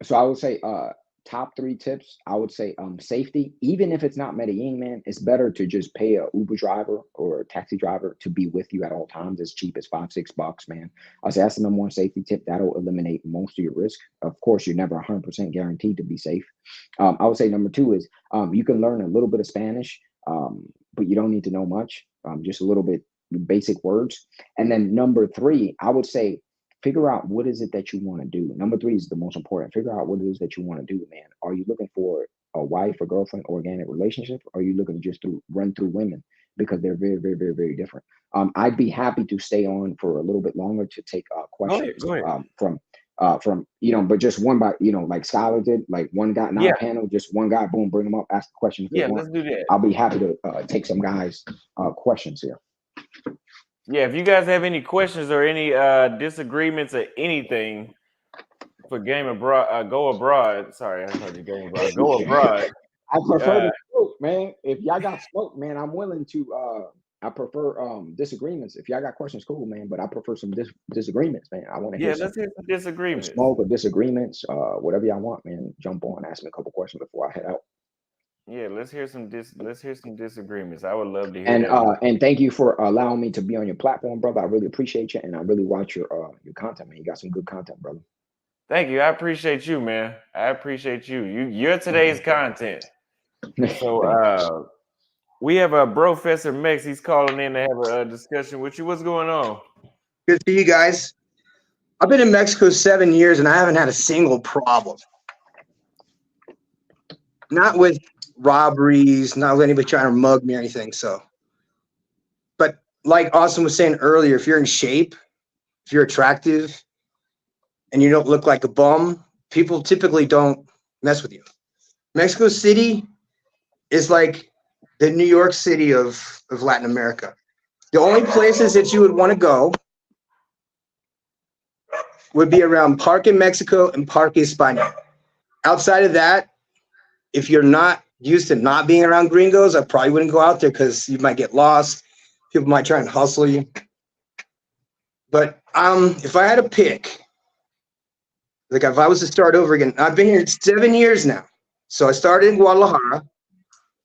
So I would say top three tips. I would say safety. Even if it's not Medellin, man, it's better to just pay a Uber driver or a taxi driver to be with you at all times. As cheap as $5, $6, man. I say that's the number one safety tip. That'll eliminate most of your risk. Of course, you're never 100% guaranteed to be safe. I would say number two is you can learn a little bit of Spanish, but you don't need to know much. Just a little bit basic words. And then number three, I would say figure out what is it that you want to do. Number three is the most important. Figure out what it is that you want to do, man. Are you looking for a wife or girlfriend organic relationship? Or are you looking just to run through women? Because they're very, very, very, very different. I'd be happy to stay on for a little bit longer to take Go ahead. questions Go ahead. from but just one by like Skylar did, like one guy, Yeah. not panel, just one guy, boom, bring them up, ask the question if they Yeah. want. Let's do that. I'll be happy to take some guys' questions here. Yeah. If you guys have any questions or any disagreements or anything for game abroad, go abroad. Sorry, I called you game abroad. Go abroad. I prefer Uh, to smoke, man. If y'all got smoke, man, I'm willing to. I prefer disagreements. If y'all got questions, cool, man. But I prefer some disagreements, man. I want to hear yeah. some Let's hear some disagreements. smoke or disagreements. Whatever y'all want, man. Jump on, ask me a couple questions before I head out. Yeah. Let's hear some disagreements. I would love to hear And that. and thank you for allowing me to be on your platform, brother. I really appreciate you, and I really watch your content, man. You got some good content, brother. Thank you. I appreciate you, man. I appreciate you. You're today's content. So Thank you. we have a Professor Mex. He's calling in to have a discussion with you. What's going on? Good for you guys. I've been in Mexico 7 years and I haven't had a single problem. Not with robberies, not with anybody trying to mug me or anything. So, but like Austin was saying earlier, if you're in shape, if you're attractive, and you don't look like a bum, people typically don't mess with you. Mexico City is like the New York City of Latin America. The only places that you would want to go would be around Parque Mexico and Parque España. Outside of that, if you're not used to not being around gringos, I probably wouldn't go out there because you might get lost. People might try and hustle you. But if I had to pick, like if I was to start over again, I've been here 7 years now. So I started in Guadalajara,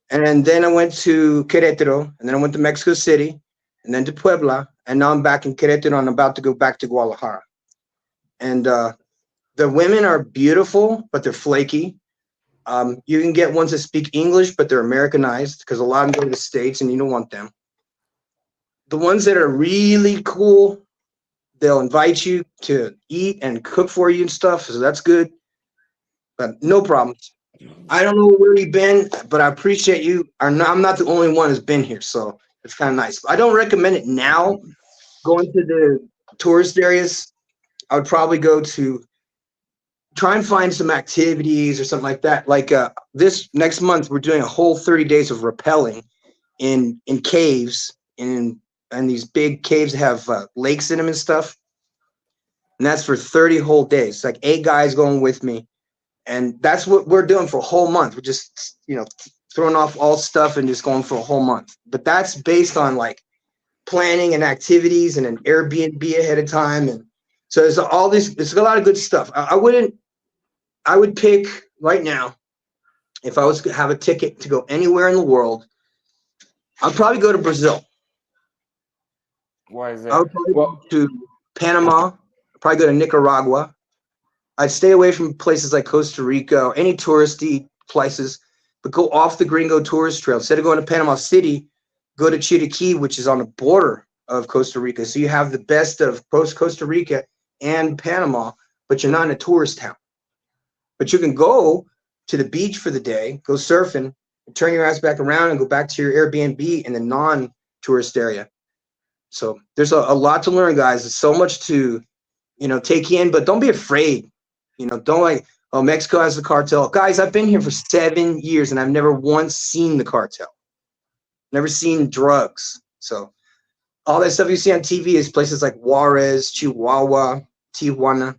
and then I went to Querétaro, and then I went to Mexico City, and then to Puebla, and now I'm back in Querétaro, and I'm about to go back to Guadalajara. And the women are beautiful, but they're flaky. You can get ones that speak English, but they're Americanized because a lot of them go to the States, and you don't want them. The ones that are really cool, they'll invite you to eat and cook for you and stuff, so that's good. But no problems. I don't know where you've been, but I appreciate you. I'm not the only one who's been here, so it's kind of nice. I don't recommend it now. Going to the tourist areas, I would probably go to try and find some activities or something like that. Like this next month, we're doing a whole 30 days of rappelling in caves, and these big caves have lakes in them and stuff. And that's for 30 whole days. It's like 8 guys going with me. And that's what we're doing for a whole month. We're just, throwing off all stuff and just going for a whole month. But that's based on like planning and activities and an Airbnb ahead of time. And so there's all this, there's a lot of good stuff. I would pick right now, if I was to have a ticket to go anywhere in the world, I'd probably go to Brazil. Why is I would that? probably Well, go to Panama. I'd probably go to Nicaragua. I'd stay away from places like Costa Rica or any touristy places, but go off the gringo tourist trail. Instead of going to Panama City, go to Chiriquí, which is on the border of Costa Rica. So you have the best of both Costa Rica and Panama, but you're not in a tourist town. But you can go to the beach for the day, go surfing, and turn your ass back around and go back to your Airbnb in the non-tourist area. So there's a lot to learn, guys. There's so much to, take in, but don't be afraid. Don't like, oh, Mexico has the cartel. Guys, I've been here for 7 years and I've never once seen the cartel. Never seen drugs. So all that stuff you see on TV is places like Juarez, Chihuahua, Tijuana,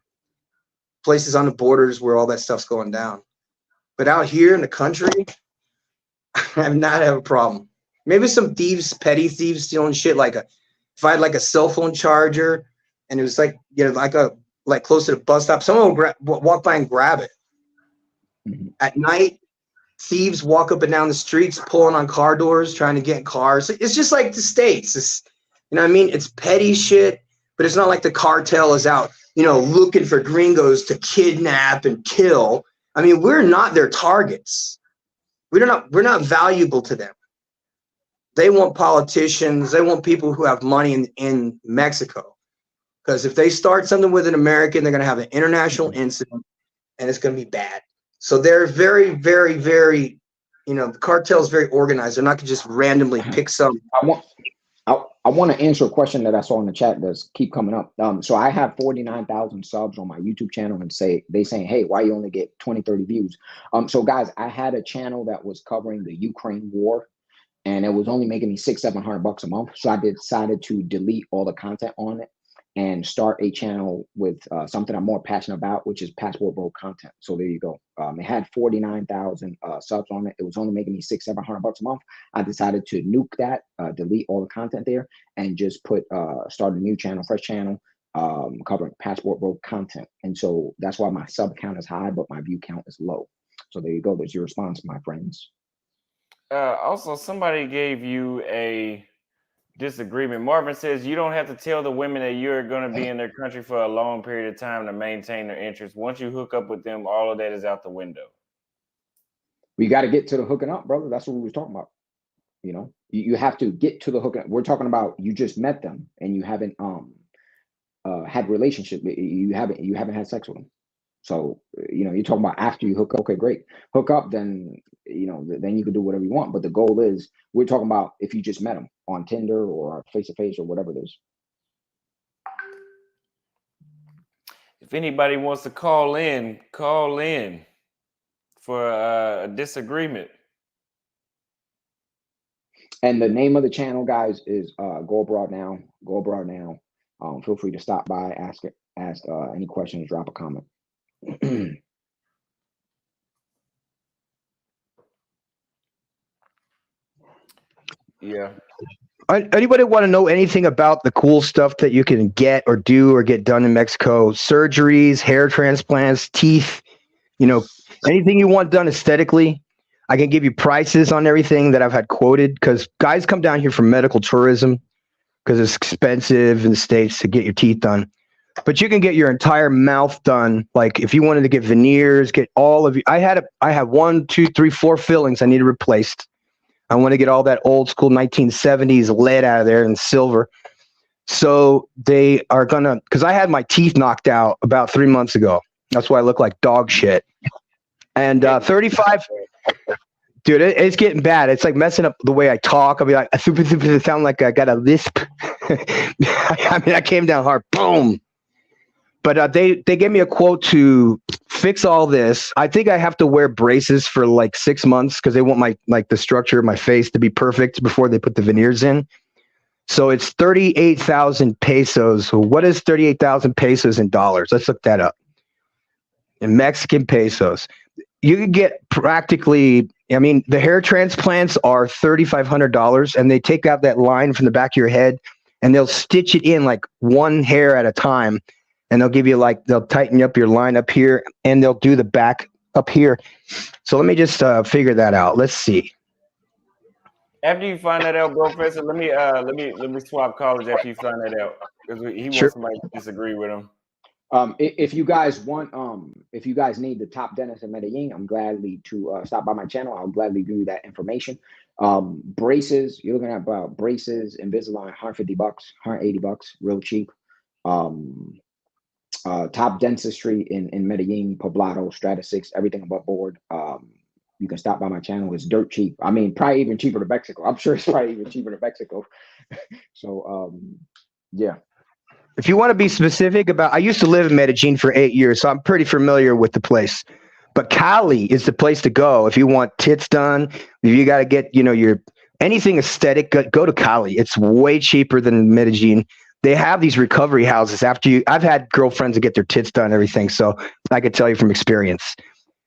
places on the borders where all that stuff's going down. But out here in the country, I have not had a problem. Maybe some thieves, petty thieves stealing shit. If I had like a cell phone charger and it was like, like close to the bus stop, someone would walk by and grab it. At night, thieves walk up and down the streets, pulling on car doors, trying to get cars. It's just like the States. It's, you know what I mean? It's petty shit, but it's not like the cartel is out, you know, looking for gringos to kidnap and kill. I mean, we're not their targets. We're not valuable to them. They want politicians. They want people who have money in Mexico. Because if they start something with an American, they're going to have an international incident, and it's going to be bad. So they're very, very, very, you know, the cartel is very organized. They're not going to just randomly pick some. I want to answer a question that I saw in the chat that's keep coming up. So I have 49,000 subs on my YouTube channel, and they saying, hey, why you only get 20, 30 views? So guys, I had a channel that was covering the Ukraine war, and it was only making me $600-700 a month. So I decided to delete all the content on it and start a channel with something I'm more passionate about, which is Passport Bro content. So there you go. It had 49,000 subs on it. It was only making me $600-700 a month. I decided to nuke that, delete all the content there, and just start a new channel, fresh channel, covering Passport Bro content. And so that's why my sub count is high, but my view count is low. So there you go. There's your response, my friends. Also, somebody gave you a disagreement. Marvin says you don't have to tell the women that you're going to be in their country for a long period of time to maintain their interest. Once you hook up with them, all of that is out the window. We got to get to the hooking up, brother. That's what we was talking about. You know, you have to get to the hooking up. We're talking about you just met them and you haven't had relationship. You haven't had sex with them. So, you know, you're talking about after you hook up. Okay, great. Hook up, then, you know, then you can do whatever you want. But the goal is, we're talking about if you just met them on Tinder or face-to-face or whatever it is. If anybody wants to call in for a disagreement. And the name of the channel, guys, is Go Abroad Now. Go Abroad Now. Feel free to stop by, ask any questions, drop a comment. Yeah. Anybody want to know anything about the cool stuff that you can get or do or get done in Mexico? Surgeries, hair transplants, teeth, you know, anything you want done aesthetically. I can give you prices on everything that I've had quoted, because guys come down here for medical tourism because it's expensive in the States to get your teeth done. But you can get your entire mouth done. Like if you wanted to get veneers, get all of you. I have 1, 2, 3, 4 fillings I need replaced. I want to get all that old school 1970s lead out of there and silver. So they are gonna, because I had my teeth knocked out about 3 months ago. That's why I look like dog shit. And 35, dude, it's getting bad. It's like messing up the way I talk. I'll be like, I sound like I got a lisp. I mean, I came down hard, boom. But they gave me a quote to fix all this. I think I have to wear braces for like 6 months because they want the structure of my face to be perfect before they put the veneers in. So it's 38,000 pesos. So what is 38,000 pesos in dollars? Let's look that up. In Mexican pesos, you could get practically, I mean, the hair transplants are $3,500, and they take out that line from the back of your head and they'll stitch it in like one hair at a time. And they'll give you they'll tighten up your line up here, and they'll do the back up here. So let me just figure that out. Let's see. After you find that out, bro, Professor, let me swap college after you find that out, because he wants somebody to disagree with him. If you guys want, if you guys need the top dentist in Medellin, I'm gladly to stop by my channel. I'll gladly give you that information. Braces, you're looking at about braces, Invisalign, $150, $180, real cheap. Top dentistry in Medellin, Poblado, Strata 6, everything above board. You can stop by my channel. It's dirt cheap. I mean, probably even cheaper than Mexico. I'm sure it's probably even cheaper than Mexico. So, yeah. If you want to be specific about, I used to live in Medellin for 8 years, so I'm pretty familiar with the place. But Cali is the place to go if you want tits done. If you got to get, you know, your anything aesthetic, go to Cali. It's way cheaper than Medellin. They have these recovery houses I've had girlfriends that get their tits done and everything. So I could tell you from experience,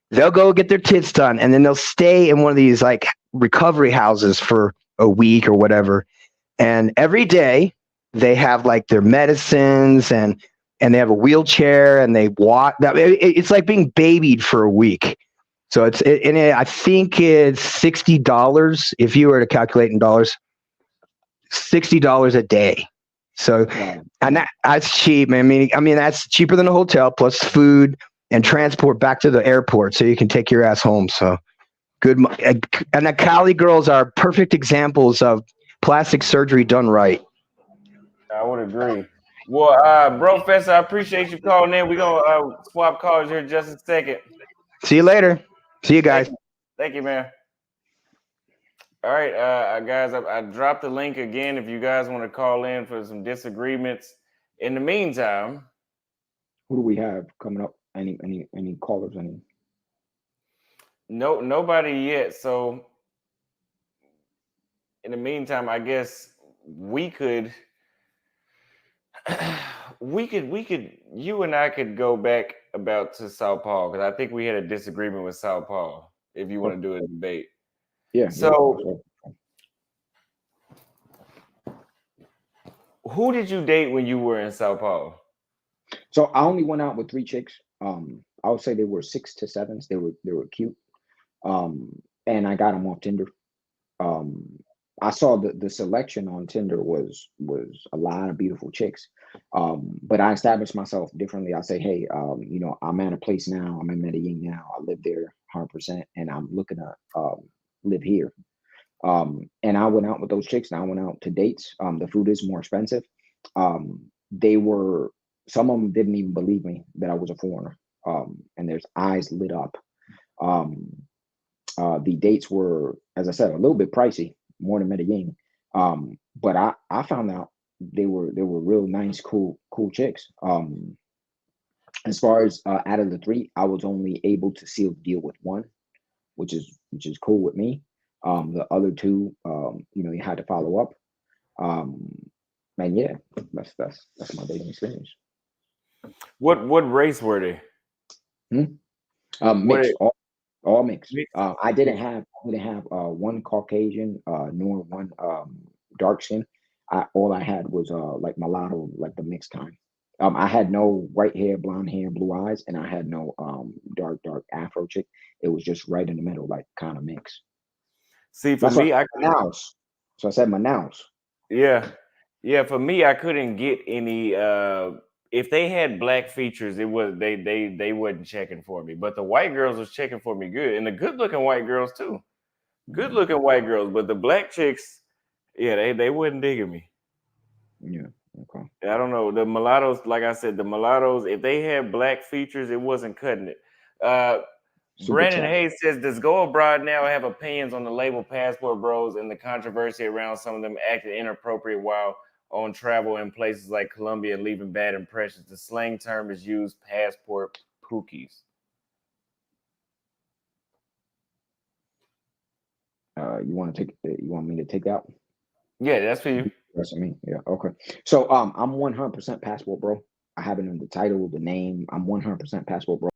they'll go get their tits done and then they'll stay in one of these like recovery houses for a week or whatever. And every day they have like their medicines and they have a wheelchair and they walk. It's like being babied for a week. So I think it's $60 if you were to calculate in dollars. $60 a day. So, Wow. and that's cheap, man. I mean that's cheaper than a hotel plus food and transport back to the airport, so you can take your ass home. So good. And the Cali girls are perfect examples of plastic surgery done right. I would agree. Well, bro, Fester, I appreciate you calling in. We're gonna swap calls here in just a second. See you later. See you guys. Thank you, man. All right, guys, I dropped the link again if you guys want to call in for some disagreements. In the meantime, Who do we have coming up? Any callers? nobody yet. So, in the meantime, I guess we could, you and I could go back about to Sao Paulo because I think we had a disagreement with Sao Paulo. If you want to do a debate, Yeah. So, who did you date when you were in Sao Paulo? So I only went out with 3 chicks. I would say they were 6 to 7s. They were cute. And I got them off Tinder. I saw the selection on Tinder was a lot of beautiful chicks. But I established myself differently. I say, hey, I'm at a place now. I'm in Medellin now. I live there 100%, and I'm looking to live here. And I went out with those chicks, and I went out to dates. The food is more expensive. Some of them didn't even believe me that I was a foreigner. And their eyes lit up. The dates were, as I said, a little bit pricey, more than Medellin. But I found out they were real nice, cool chicks. As far as out of the 3, I was only able to seal the deal with 1, which is cool with me. The other 2, you had to follow up. And yeah, that's my dating experience. What race were they? Mixed, all mixed. I didn't have one Caucasian nor one dark skin. All I had was like mulatto, like the mixed kind. I had no white hair, blonde hair, blue eyes, and I had no dark Afro chick. It was just right in the middle, like kind of mix. See, for me, Manaus. So I said Manaus. Yeah. For me, I couldn't get any. If they had black features, it was they wasn't checking for me. But the white girls was checking for me good, and the good looking white girls too. Good looking white girls, but the black chicks, yeah, they wasn't digging me. Yeah. Okay. I don't know. The mulattoes, like I said, if they had black features, it wasn't cutting it. Brandon Hayes says, does Go Abroad now have opinions on the label Passport Bros and the controversy around some of them acting inappropriate while on travel in places like Colombia and leaving bad impressions? The slang term is used, passport pookies. You want me to take that? Yeah, that's for you. That's me. Yeah. Okay. So I'm 100% Passport Bro. I have it in the title, the name. I'm 100% Passport Bro.